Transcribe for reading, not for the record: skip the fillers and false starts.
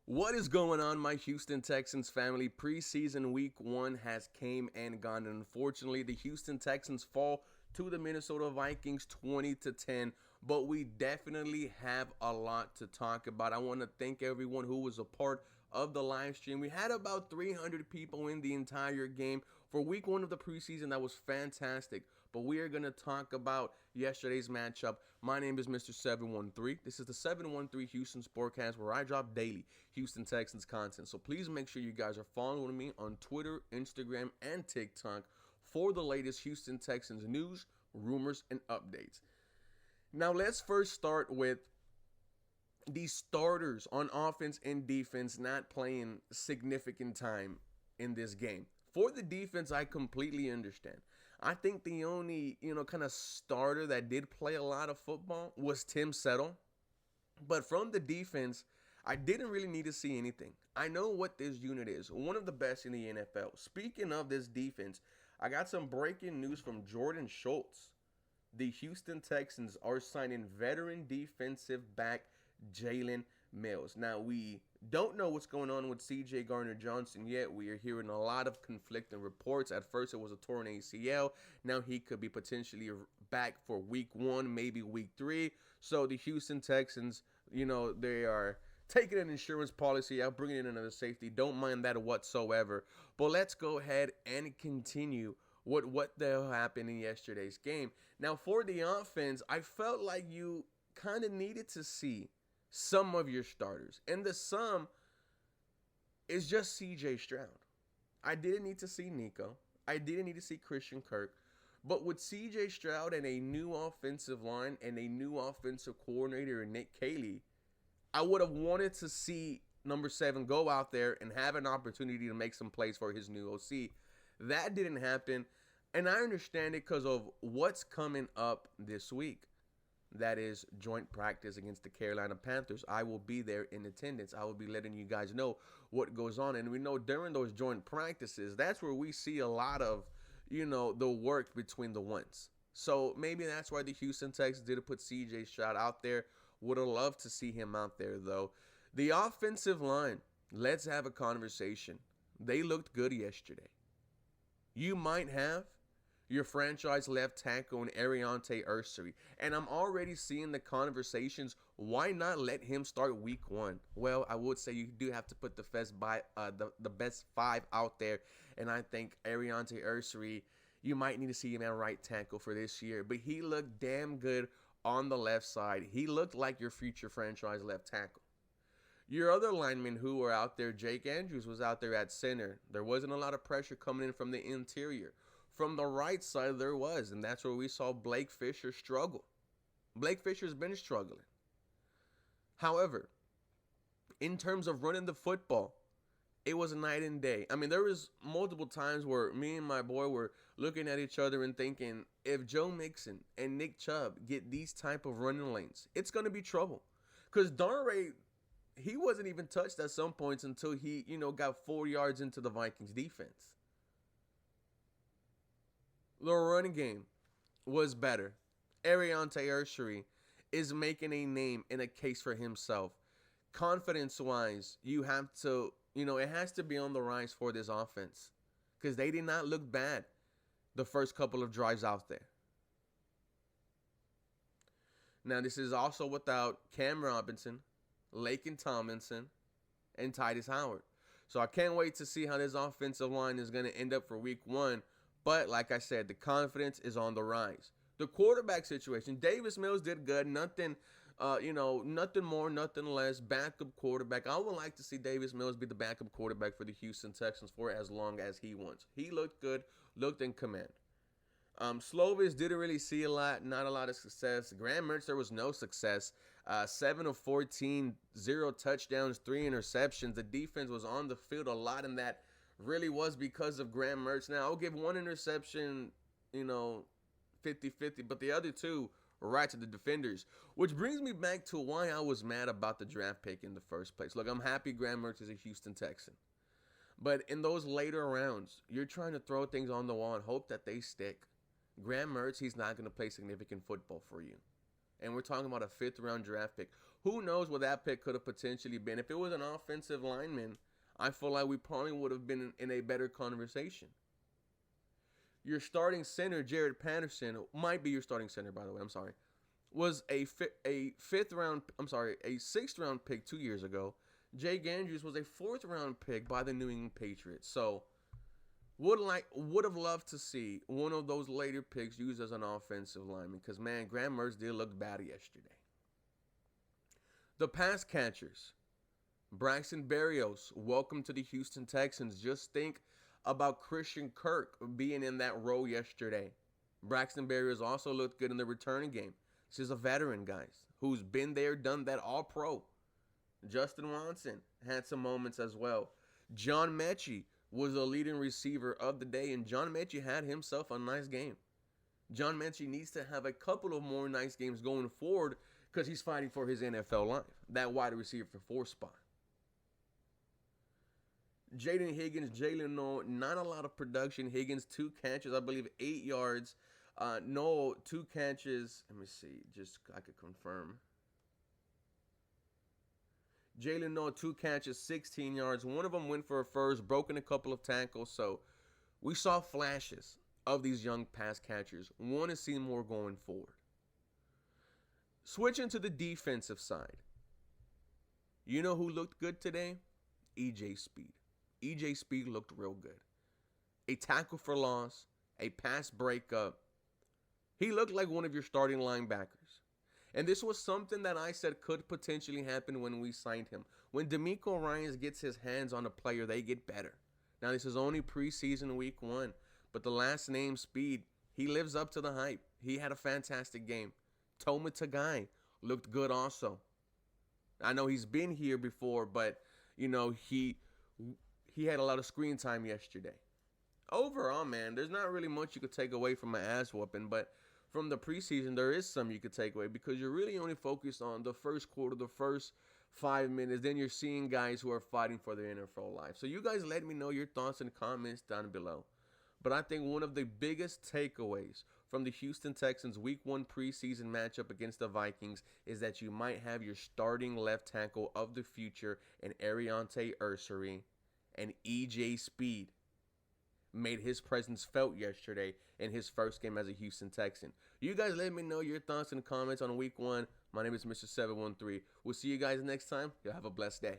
What is going on, my Houston Texans family? Preseason week 1 has came and gone. And unfortunately, the Houston Texans fall to the Minnesota Vikings 20-10. But we definitely have a lot to talk about. I want to thank everyone who was a part of the live stream. We had about 300 people in the entire game for week 1 of the preseason. That was fantastic. But we are going to talk about yesterday's matchup. My name is Mr. 713. This is the 713 Houston Sportcast, where I drop daily Houston Texans content. So please make sure you guys are following me on Twitter, Instagram, and TikTok for the latest Houston Texans news, rumors, and updates. Now let's first start with the starters on offense and defense not playing significant time in this game. For the defense, I completely understand. I think the only, kind of starter that did play a lot of football was Tim Settle. But from the defense, I didn't really need to see anything. I know what this unit is, one of the best in the NFL. Speaking of this defense, I got some breaking news from Jordan Schultz. The Houston Texans are signing veteran defensive back Jalen Mills. Now, we don't know what's going on with C.J. Gardner-Johnson yet. We are hearing a lot of conflicting reports. At first, it was a torn ACL. Now, he could be potentially back for week 1, maybe week 3. So, the Houston Texans, they are taking an insurance policy out, bringing in another safety. Don't mind that whatsoever. But let's go ahead and continue what the hell happened in yesterday's game. Now, for the offense, I felt like you kind of needed to see some of your starters. And the sum is just C.J. Stroud. I didn't need to see Nico. I didn't need to see Christian Kirk. But with C.J. Stroud and a new offensive line and a new offensive coordinator in Nick Caley, I would have wanted to see number 7 go out there and have an opportunity to make some plays for his new OC. That didn't happen, and I understand it because of what's coming up this week. That is joint practice against the Carolina Panthers. I will be there in attendance. I will be letting you guys know what goes on. And we know during those joint practices, that's where we see a lot of, the work between the ones. So maybe that's why the Houston Texans didn't put C.J. Stroud out there. Would have loved to see him out there, though. The offensive line, let's have a conversation. They looked good yesterday. You might have your franchise left tackle in Ariante Ursary. And I'm already seeing the conversations. Why not let him start week 1? Well, I would say you do have to put the best 5 out there. And I think Ariante Ursary, you might need to see him at right tackle for this year. But he looked damn good on the left side. He looked like your future franchise left tackle. Your other linemen who were out there, Jake Andrews was out there at center. There wasn't a lot of pressure coming in from the interior. From the right side, there was, and that's where we saw Blake Fisher struggle. Blake Fisher's been struggling. However, in terms of running the football, it was a night and day. I mean, there was multiple times where me and my boy were looking at each other and thinking, if Joe Mixon and Nick Chubb get these type of running lanes, it's going to be trouble. Because Darnray, he wasn't even touched at some points until he, got 4 yards into the Vikings defense. The running game was better. Ariante Ursary is making a name and a case for himself. Confidence-wise, you have to, it has to be on the rise for this offense. Because they did not look bad the first couple of drives out there. Now, this is also without Cam Robinson, Laken Tomlinson, and Titus Howard. So I can't wait to see how this offensive line is going to end up for week 1. But like I said, the confidence is on the rise. The quarterback situation, Davis Mills did good. Nothing, nothing more, nothing less. Backup quarterback. I would like to see Davis Mills be the backup quarterback for the Houston Texans for as long as he wants. He looked good, looked in command. Slovis didn't really see a lot, not a lot of success. Graham Mertz, there was no success. 7 of 14, 0 touchdowns, 3 interceptions. The defense was on the field a lot, and that really was because of Graham Mertz. Now, I'll give one interception, 50-50, but the other 2 were right to the defenders, which brings me back to why I was mad about the draft pick in the first place. Look, I'm happy Graham Mertz is a Houston Texan, but in those later rounds, you're trying to throw things on the wall and hope that they stick. Graham Mertz, he's not going to play significant football for you. And we're talking about a 5th-round draft pick. Who knows what that pick could have potentially been? If it was an offensive lineman, I feel like we probably would have been in a better conversation. Your starting center, Jared Patterson, might be your starting center, by the way. I'm sorry. Was a sixth round pick 2 years ago. Jake Andrews was a fourth round pick by the New England Patriots. So would have loved to see one of those later picks used as an offensive lineman. Because man, Graham Mertz did look bad yesterday. The pass catchers. Braxton Berrios, welcome to the Houston Texans. Just think about Christian Kirk being in that role yesterday. Braxton Berrios also looked good in the returning game. This is a veteran, guys, who's been there, done that, all pro. Justin Watson had some moments as well. John Mechie was the leading receiver of the day, and John Mechie had himself a nice game. John Mechie needs to have a couple of more nice games going forward because he's fighting for his NFL life, that wide receiver for 4 spot. Jaden Higgins, Jalen Noel, not a lot of production. Higgins, 2 catches, I believe 8 yards. Noel, 2 catches. Let me see, just I could confirm. Jalen Noel, 2 catches, 16 yards. One of them went for a first, broken a couple of tackles. So we saw flashes of these young pass catchers. Want to see more going forward. Switching to the defensive side. You know who looked good today? EJ Speed. EJ Speed looked real good. A tackle for loss, a pass breakup. He looked like one of your starting linebackers. And this was something that I said could potentially happen when we signed him. When DeMeco Ryans gets his hands on a player, they get better. Now, this is only preseason week 1, but the last name, Speed, he lives up to the hype. He had a fantastic game. Toma Tagai looked good also. I know he's been here before, but, you know, he had a lot of screen time yesterday. Overall, man, there's not really much you could take away from an ass whooping, but from the preseason, there is some you could take away because you're really only focused on the first quarter, the first 5 minutes. Then you're seeing guys who are fighting for their NFL life. So you guys let me know your thoughts and comments down below. But I think one of the biggest takeaways from the Houston Texans Week 1 preseason matchup against the Vikings is that you might have your starting left tackle of the future in Ariante Ursery, and EJ Speed made his presence felt yesterday in his first game as a Houston Texan. You guys let me know your thoughts and comments on Week 1. My name is Mr. 713. We'll see you guys next time. You'll have a blessed day.